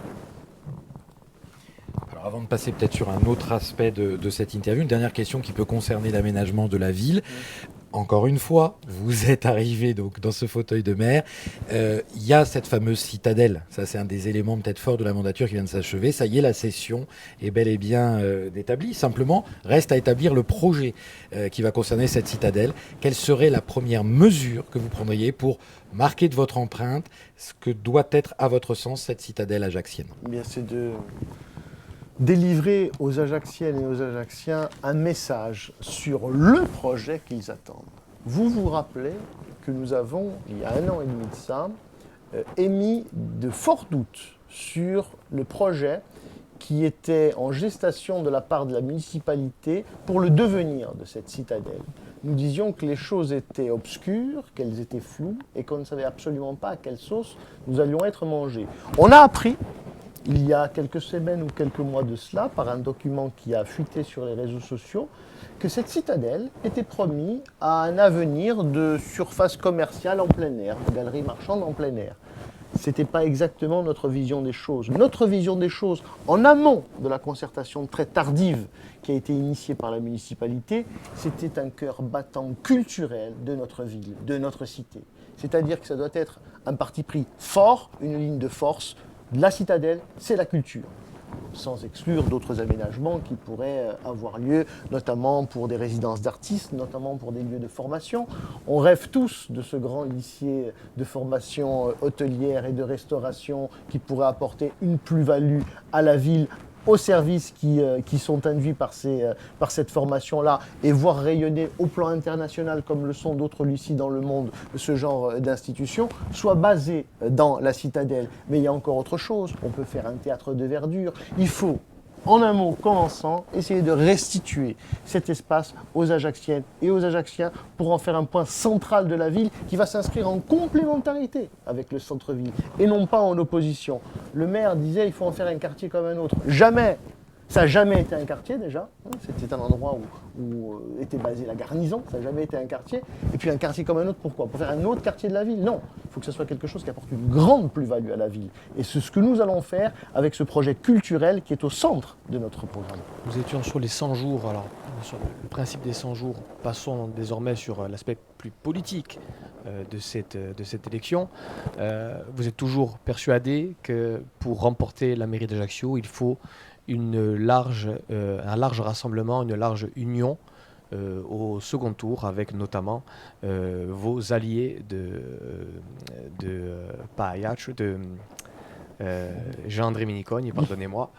A: Alors avant de passer peut-être sur un autre aspect de cette interview, une dernière question qui peut concerner l'aménagement de la ville. Encore une fois, vous êtes arrivé donc dans ce fauteuil de maire. Il y a cette fameuse citadelle. Ça, c'est un des éléments peut-être forts de la mandature qui vient de s'achever. Ça y est, la session est bel et bien établie. Simplement, reste à établir le projet qui va concerner cette citadelle. Quelle serait la première mesure que vous prendriez pour marquer de votre empreinte ce que doit être, à votre sens, cette citadelle ajaxienne ?
B: Eh bien, c'est de délivrer aux Ajaxiennes et aux Ajaxiens un message sur le projet qu'ils attendent. Vous vous rappelez que nous avons, il y a 1 an et demi de ça, émis de forts doutes sur le projet qui était en gestation de la part de la municipalité pour le devenir de cette citadelle. Nous disions que les choses étaient obscures, qu'elles étaient floues et qu'on ne savait absolument pas à quelle sauce nous allions être mangés. On a appris, il y a quelques semaines ou quelques mois de cela, par un document qui a fuité sur les réseaux sociaux, que cette citadelle était promise à un avenir de surface commerciale en plein air, de galeries marchandes en plein air. Ce n'était pas exactement notre vision des choses. Notre vision des choses, en amont de la concertation très tardive qui a été initiée par la municipalité, c'était un cœur battant culturel de notre ville, de notre cité. C'est-à-dire que ça doit être un parti pris fort, une ligne de force. La citadelle, c'est la culture, sans exclure d'autres aménagements qui pourraient avoir lieu, notamment pour des résidences d'artistes, notamment pour des lieux de formation. On rêve tous de ce grand lycée de formation hôtelière et de restauration qui pourrait apporter une plus-value à la ville, aux services qui sont induits par cette formation-là et voir rayonner au plan international, comme le sont d'autres lycées dans le monde, ce genre d'institutions, soit basé dans la citadelle. Mais il y a encore autre chose. On peut faire un théâtre de verdure. Il faut En un mot, commençant, essayer de restituer cet espace aux Ajacciennes et aux Ajacciens pour en faire un point central de la ville qui va s'inscrire en complémentarité avec le centre-ville et non pas en opposition. Le maire disait il faut en faire un quartier comme un autre. Jamais! Ça n'a jamais été un quartier déjà, c'était un endroit où était basée la garnison, ça n'a jamais été un quartier. Et puis un quartier comme un autre, pourquoi? Pour faire un autre quartier de la ville? Non, il faut que ce soit quelque chose qui apporte une grande plus-value à la ville. Et c'est ce que nous allons faire avec ce projet culturel qui est au centre de notre programme.
C: Nous étions sur les 100 jours, alors sur le principe des 100 jours, passons désormais sur l'aspect plus politique de cette élection. Vous êtes toujours persuadé que pour remporter la mairie d'Ajaccio, il faut un large rassemblement, une large union au second tour, avec notamment vos alliés pas Ayache, Jean-André Minicogne, pardonnez-moi,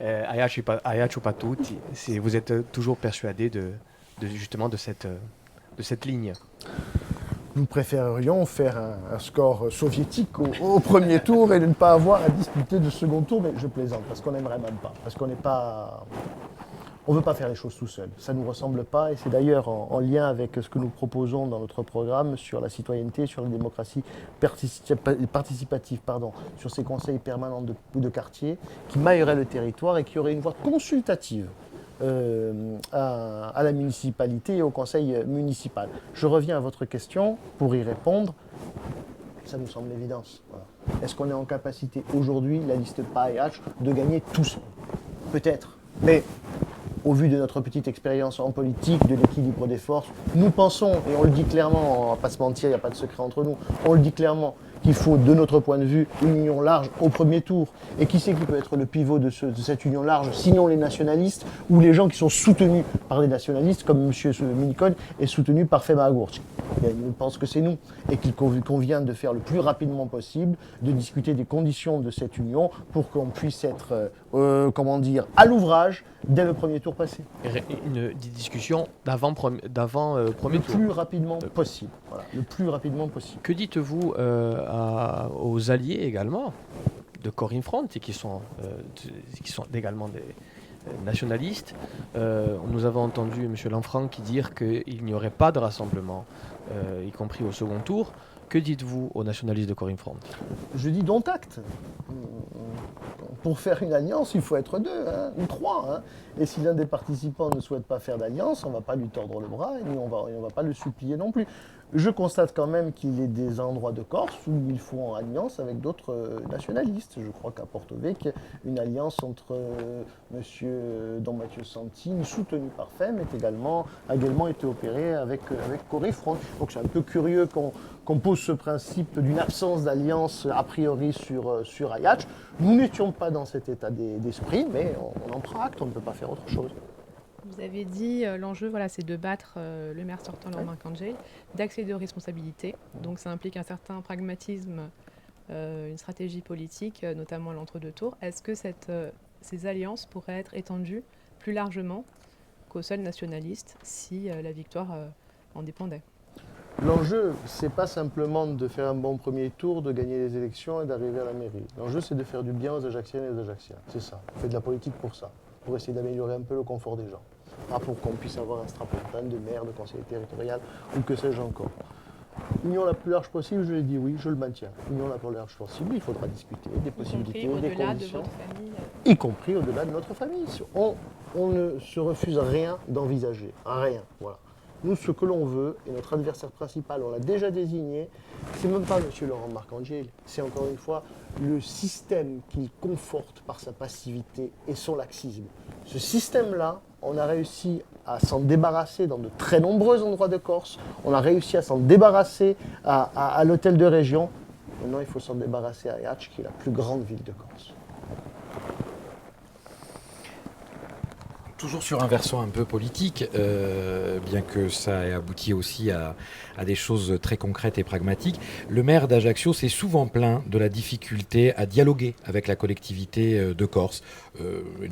C: Ayache pas tutti. Vous êtes toujours persuadé justement de cette ligne.
B: Nous préférerions faire un score soviétique au premier tour et de ne pas avoir à disputer de second tour, mais je plaisante, parce qu'on n'aimerait même pas, parce qu'on n'est pas... On ne veut pas faire les choses tout seul, ça ne nous ressemble pas, et c'est d'ailleurs en lien avec ce que nous proposons dans notre programme sur la citoyenneté, sur la démocratie participative, sur ces conseils permanents de quartier, qui mailleraient le territoire et qui auraient une voix consultative à la municipalité et au conseil municipal. Je reviens à votre question pour y répondre. Ça nous semble l'évidence. Voilà. Est-ce qu'on est en capacité aujourd'hui, la liste PAH, de gagner tout seul? Peut-être. Mais au vu de notre petite expérience en politique, de l'équilibre des forces, nous pensons, et on le dit clairement, on ne va pas se mentir, il n'y a pas de secret entre nous, on le dit clairement, qu'il faut, de notre point de vue, une union large au premier tour. Et qui c'est qui peut être le pivot de cette union large, sinon les nationalistes, ou les gens qui sont soutenus par les nationalistes, comme M. Minicogne est soutenu par Fema Agourc. Il pense que c'est nous, et qu'il convient de faire le plus rapidement possible, de discuter des conditions de cette union, pour qu'on puisse être, à l'ouvrage, dès le premier tour passé.
C: Une discussion d'avant premier tour.
B: Le plus rapidement possible. Voilà, le plus rapidement possible.
C: Que dites-vous aux alliés également de Corinne Front, qui sont également des nationalistes? Nous avons entendu M. Lanfranc dire qu'il n'y aurait pas de rassemblement, y compris au second tour. Que dites-vous aux nationalistes de Corinne Front?
B: Je dis dont acte. Pour faire une alliance, il faut être deux, ou trois. Et si l'un des participants ne souhaite pas faire d'alliance, on ne va pas lui tordre le bras et on va pas le supplier non plus. Je constate quand même qu'il y a des endroits de Corse où il faut en alliance avec d'autres nationalistes. Je crois qu'à Porto-Vecchio, une alliance entre Don Mathieu Santini, soutenu par FEM, a également été opérée avec Corinne Front. Donc c'est un peu curieux qu'on pose ce principe d'une absence d'alliance a priori sur Ayache. Nous n'étions pas dans cet état d'esprit, mais on en prend acte, on ne peut pas faire autre chose.
D: Vous avez dit l'enjeu, c'est de battre le maire sortant Laurent Kandjé, d'accéder aux responsabilités. Donc ça implique un certain pragmatisme, une stratégie politique, notamment à l'entre-deux tours. Est-ce que ces alliances pourraient être étendues plus largement qu'aux seuls nationalistes si la victoire en dépendait?
B: L'enjeu, c'est pas simplement de faire un bon premier tour, de gagner les élections et d'arriver à la mairie. L'enjeu, c'est de faire du bien aux Ajacciennes et aux Ajacciens. C'est ça. On fait de la politique pour ça, pour essayer d'améliorer un peu le confort des gens. Pas pour qu'on puisse avoir un strapontin de maire, de conseiller territorial ou que sais-je encore. Union la plus large possible, je l'ai dit oui, je le maintiens. Union la plus large possible, il faudra discuter des possibilités, des conditions. Y compris au-delà de notre famille. On ne se refuse rien d'envisager. Rien. Voilà. Nous, ce que l'on veut, et notre adversaire principal, on l'a déjà désigné, c'est même pas M. Laurent Marcangeli, c'est encore une fois le système qu'il conforte par sa passivité et son laxisme. Ce système-là, on a réussi à s'en débarrasser dans de très nombreux endroits de Corse, on a réussi à s'en débarrasser à l'hôtel de région. Maintenant, il faut s'en débarrasser à Ayache, qui est la plus grande ville de Corse.
A: Toujours sur un versant un peu politique, bien que ça ait abouti aussi à des choses très concrètes et pragmatiques, le maire d'Ajaccio s'est souvent plaint de la difficulté à dialoguer avec la collectivité de Corse,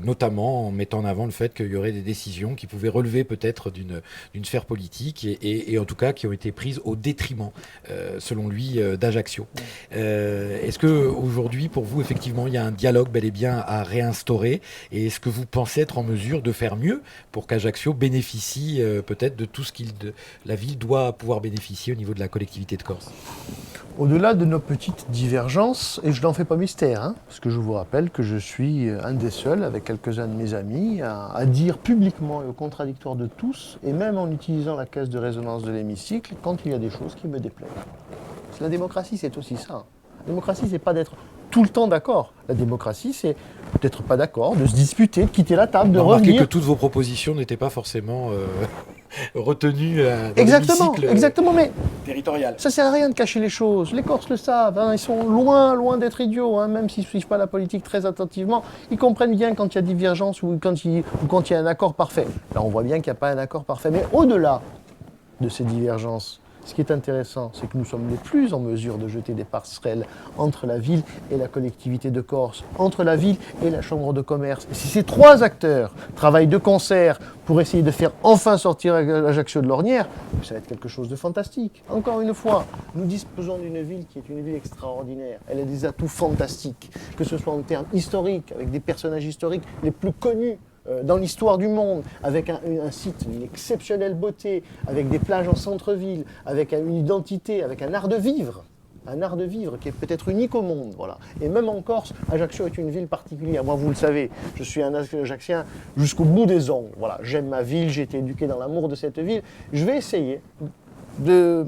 A: notamment en mettant en avant le fait qu'il y aurait des décisions qui pouvaient relever peut-être d'une sphère politique et en tout cas qui ont été prises au détriment, selon lui, d'Ajaccio. Est-ce qu'aujourd'hui, pour vous, effectivement, il y a un dialogue bel et bien à réinstaurer et est-ce que vous pensez être en mesure de faire mieux pour qu'Ajaccio bénéficie peut-être de tout ce que la ville doit pouvoir bénéficier au niveau de la collectivité de Corse?
B: Au-delà de nos petites divergences, et je n'en fais pas mystère, hein, parce que je vous rappelle que je suis un des seuls, avec quelques-uns de mes amis, à dire publiquement et au contradictoire de tous, et même en utilisant la caisse de résonance de l'hémicycle, quand il y a des choses qui me déplaisent. La démocratie, c'est aussi ça. La démocratie, c'est pas d'être tout le temps d'accord. La démocratie, c'est d'être pas d'accord, de se disputer, de quitter la table, de
A: Remarquez
B: revenir.
A: que toutes vos propositions n'étaient pas forcément retenues dans
B: Exactement,
A: l'hémicycle
B: exactement, mais
A: territorial.
B: ça sert à rien de cacher les choses. Les Corses le savent, hein, ils sont loin d'être idiots, hein, même s'ils ne suivent pas la politique très attentivement. Ils comprennent bien quand il y a divergence ou quand il y a un accord parfait. Là, on voit bien qu'il n'y a pas un accord parfait. Mais au-delà de ces divergences, ce qui est intéressant, c'est que nous sommes les plus en mesure de jeter des passerelles entre la ville et la collectivité de Corse, entre la ville et la chambre de commerce. Et si ces trois acteurs travaillent de concert pour essayer de faire enfin sortir Ajaccio de l'ornière, ça va être quelque chose de fantastique. Encore une fois, nous disposons d'une ville qui est une ville extraordinaire. Elle a des atouts fantastiques, que ce soit en termes historiques, avec des personnages historiques les plus connus dans l'histoire du monde, avec un site d'une exceptionnelle beauté, avec des plages en centre-ville, avec une identité, avec un art de vivre qui est peut-être unique au monde. Voilà. Et même en Corse, Ajaccio est une ville particulière. Moi, vous le savez, je suis un Ajaccien jusqu'au bout des ongles. Voilà. J'aime ma ville, j'ai été éduqué dans l'amour de cette ville. Je vais essayer de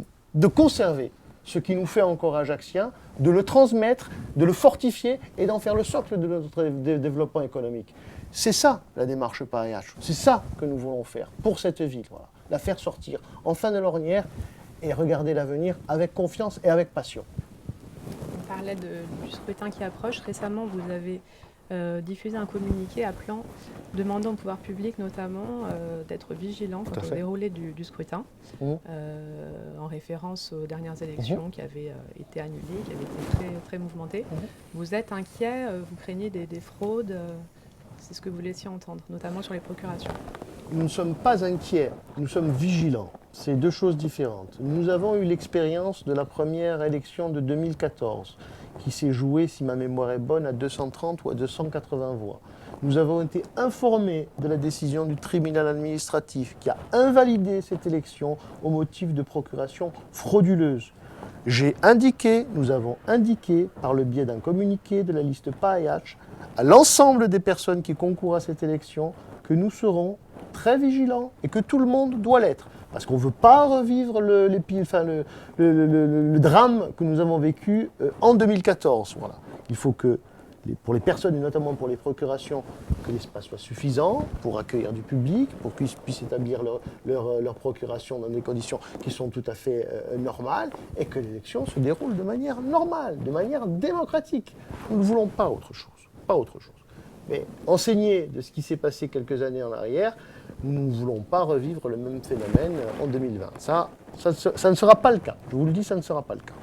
B: conserver ce qui nous fait encore Ajacciens, de le transmettre, de le fortifier et d'en faire le socle de notre développement économique. C'est ça la démarche PAEH, c'est ça que nous voulons faire pour cette ville, voilà. La faire sortir enfin de l'ornière et regarder l'avenir avec confiance et avec passion.
D: On parlait du scrutin qui approche. Récemment, vous avez diffusé un communiqué appelant, demandant au pouvoir public notamment d'être vigilant quant au déroulé du scrutin, en référence aux dernières élections qui avaient été annulées, qui avaient été très, très mouvementées. Vous êtes inquiet, vous craignez des fraudes c'est ce que vous laissiez entendre, notamment sur les procurations.
B: Nous ne sommes pas inquiets, nous sommes vigilants. C'est deux choses différentes. Nous avons eu l'expérience de la première élection de 2014, qui s'est jouée, si ma mémoire est bonne, à 230 ou à 280 voix. Nous avons été informés de la décision du tribunal administratif qui a invalidé cette élection au motif de procuration frauduleuse. Nous avons indiqué, par le biais d'un communiqué de la liste PAEH, à l'ensemble des personnes qui concourent à cette élection, que nous serons très vigilants et que tout le monde doit l'être. Parce qu'on ne veut pas revivre le drame que nous avons vécu en 2014. Voilà. Il faut que, pour les personnes et notamment pour les procurations, que l'espace soit suffisant pour accueillir du public, pour qu'ils puissent établir leur procuration dans des conditions qui sont tout à fait normales et que l'élection se déroule de manière normale, de manière démocratique. Nous ne voulons pas autre chose. Pas autre chose. Mais enseigner de ce qui s'est passé quelques années en arrière, nous ne voulons pas revivre le même phénomène en 2020. Ça ne sera pas le cas. Je vous le dis, ça ne sera pas le cas.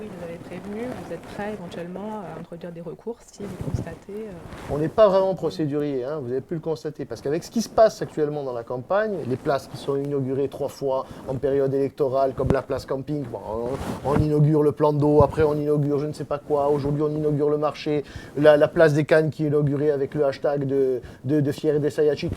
D: Oui, vous avez prévenu, vous êtes prêt éventuellement à introduire des recours si vous constatez...
B: On n'est pas vraiment procédurier, hein, vous avez pu le constater, parce qu'avec ce qui se passe actuellement dans la campagne, les places qui sont inaugurées 3 fois en période électorale, comme la place camping, bon, on inaugure le plan d'eau, après on inaugure je ne sais pas quoi, aujourd'hui on inaugure le marché, la place des Cannes qui est inaugurée avec le hashtag de Fier des Sayachi.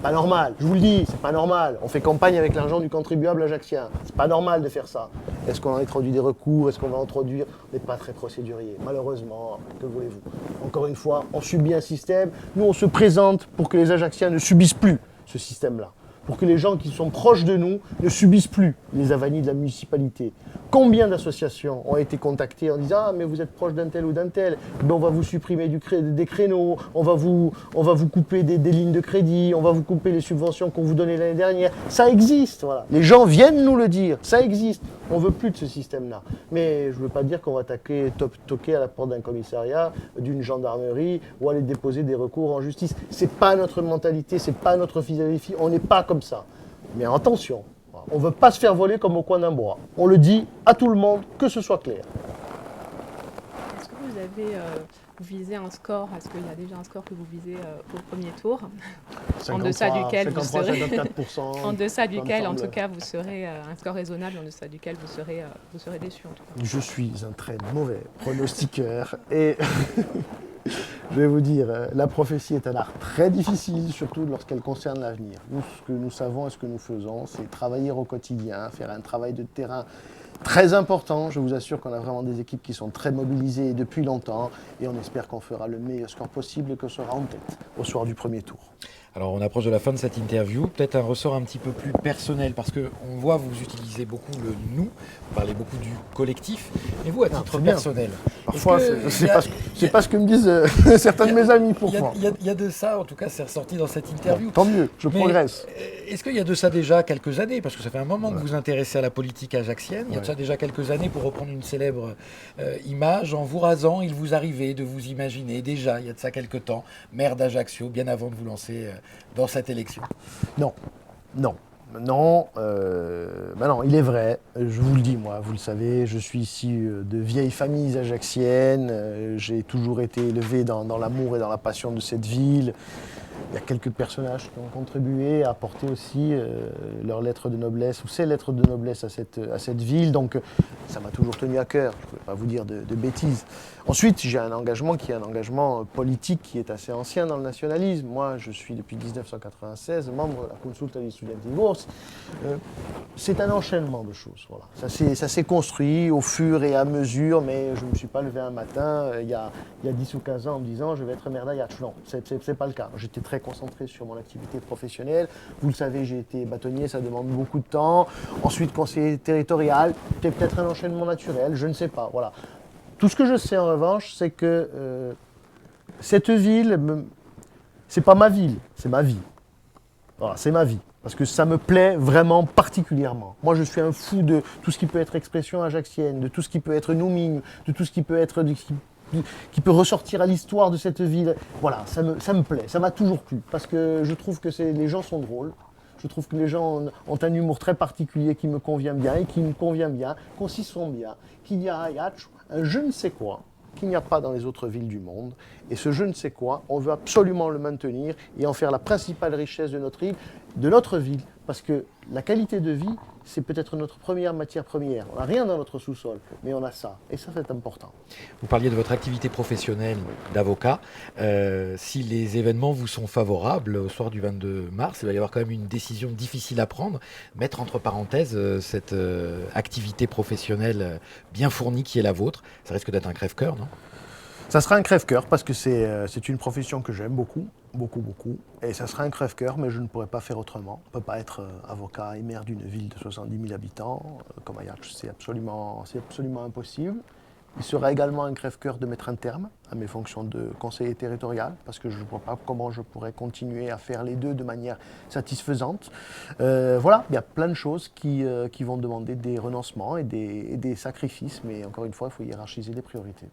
B: Pas normal, je vous le dis, c'est pas normal. On fait campagne avec l'argent du contribuable ajaccien. C'est pas normal de faire ça. Est-ce qu'on a introduit des recours? Est-ce qu'on va introduire? On n'est pas très procédurier. Malheureusement, que voulez-vous? Encore une fois, on subit un système. Nous, on se présente pour que les Ajacciens ne subissent plus ce système-là. Pour que les gens qui sont proches de nous ne subissent plus les avanies de la municipalité. Combien d'associations ont été contactées en disant « Ah, mais vous êtes proche d'un tel ou d'un tel, ben on va vous supprimer des créneaux, on va vous couper des lignes de crédit, on va vous couper les subventions qu'on vous donnait l'année dernière. » Ça existe, voilà. Les gens viennent nous le dire, ça existe. On ne veut plus de ce système-là. Mais je ne veux pas dire qu'on va toquer à la porte d'un commissariat, d'une gendarmerie, ou aller déposer des recours en justice. Ce n'est pas notre mentalité, ce n'est pas notre philosophie, on n'est pas comme ça. Mais attention, on ne veut pas se faire voler comme au coin d'un bois. On le dit à tout le monde, que ce soit clair.
D: Est-ce que vous avez vous visez un score? Est-ce qu'il y a déjà un score que vous visez au premier tour?
B: 53,
D: En deçà duquel vous
B: 53,
D: serez
B: 54%.
D: En deçà
B: ça me
D: duquel, en
B: semble.
D: tout cas, vous serez un score raisonnable, en deçà duquel vous serez déçu, en tout cas.
B: Je suis un très mauvais pronostiqueur et je vais vous dire, la prophétie est un art très difficile, surtout lorsqu'elle concerne l'avenir. Nous, ce que nous savons et ce que nous faisons, c'est travailler au quotidien, faire un travail de terrain très important. Je vous assure qu'on a vraiment des équipes qui sont très mobilisées depuis longtemps et on espère qu'on fera le meilleur score possible et qu'on sera en tête au soir du premier tour.
A: Alors on approche de la fin de cette interview, peut-être un ressort un petit peu plus personnel, parce qu'on voit vous utilisez beaucoup le « nous », vous parlez beaucoup du collectif, mais vous à titre
B: c'est bien.
A: personnel.
B: Parfois,
A: est-ce que
B: c'est
A: il y a-
B: pas ce que me disent certains de mes amis pour moi.
A: Il y a de ça, en tout cas c'est ressorti dans cette interview.
B: Tant mieux, je
A: Mais,
B: progresse.
A: Est-ce qu'il y a de ça déjà quelques années, parce que ça fait un moment que vous vous intéressez à la politique ajaxienne, il y a de ça déjà quelques années, pour reprendre une célèbre image, en vous rasant, il vous arrivait de vous imaginer déjà, il y a de ça quelques temps, maire d'Ajaccio, bien avant de vous lancer dans cette élection.
B: Non, non. Non, non, il est vrai, je vous le dis moi, vous le savez, je suis issu de vieilles familles ajaxiennes, j'ai toujours été élevé dans l'amour et dans la passion de cette ville. Il y a quelques personnages qui ont contribué à apporter aussi leurs lettres de noblesse ou ces lettres de noblesse à cette ville, donc ça m'a toujours tenu à cœur, je ne pouvais pas vous dire de bêtises. Ensuite, j'ai un engagement qui est un engagement politique qui est assez ancien dans le nationalisme. Moi, je suis depuis 1996 membre de la Consulta di Studenti Borsi. C'est un enchaînement de choses. Voilà. Ça s'est construit au fur et à mesure, mais je ne me suis pas levé un matin il y a 10 ou 15 ans en me disant je vais être maire d'Ajaccio. Non, c'est pas le cas. J'étais très concentré sur mon activité professionnelle. Vous le savez, j'ai été bâtonnier, ça demande beaucoup de temps. Ensuite, conseiller territorial, c'est peut-être un enchaînement naturel, je ne sais pas. Voilà. Tout ce que je sais en revanche, c'est que cette ville, c'est pas ma ville, c'est ma vie. Voilà, c'est ma vie. Parce que ça me plaît vraiment particulièrement. Moi, je suis un fou de tout ce qui peut être expression ajaxienne, de tout ce qui peut être nouming, de tout ce qui peut être qui peut ressortir à l'histoire de cette ville. Voilà, ça me plaît, ça m'a toujours plu. Parce que je trouve que les gens sont drôles. Je trouve que les gens ont un humour très particulier qui me convient bien et qui me convient bien, qu'on s'y sent bien, qu'il y a à Ajaccio un je ne sais quoi qu'il n'y a pas dans les autres villes du monde. Et ce je ne sais quoi, on veut absolument le maintenir et en faire la principale richesse de notre île, de notre ville. Parce que la qualité de vie, c'est peut-être notre première matière première. On n'a rien dans notre sous-sol, mais on a ça. Et ça, c'est important.
A: Vous parliez de votre activité professionnelle d'avocat. Si les événements vous sont favorables au soir du 22 mars, il va y avoir quand même une décision difficile à prendre. Mettre entre parenthèses cette activité professionnelle bien fournie qui est la vôtre. Ça risque d'être un crève-cœur, non ?
B: Ça sera un crève-cœur parce que c'est une profession que j'aime beaucoup, beaucoup, beaucoup. Et ça sera un crève-cœur, mais je ne pourrais pas faire autrement. On ne peut pas être avocat et maire d'une ville de 70 000 habitants comme Ajaccio, c'est absolument impossible. Il sera également un crève-cœur de mettre un terme à mes fonctions de conseiller territorial, parce que je ne vois pas comment je pourrais continuer à faire les deux de manière satisfaisante. Voilà, il y a plein de choses qui vont demander des renoncements et des sacrifices, mais encore une fois, il faut hiérarchiser les priorités.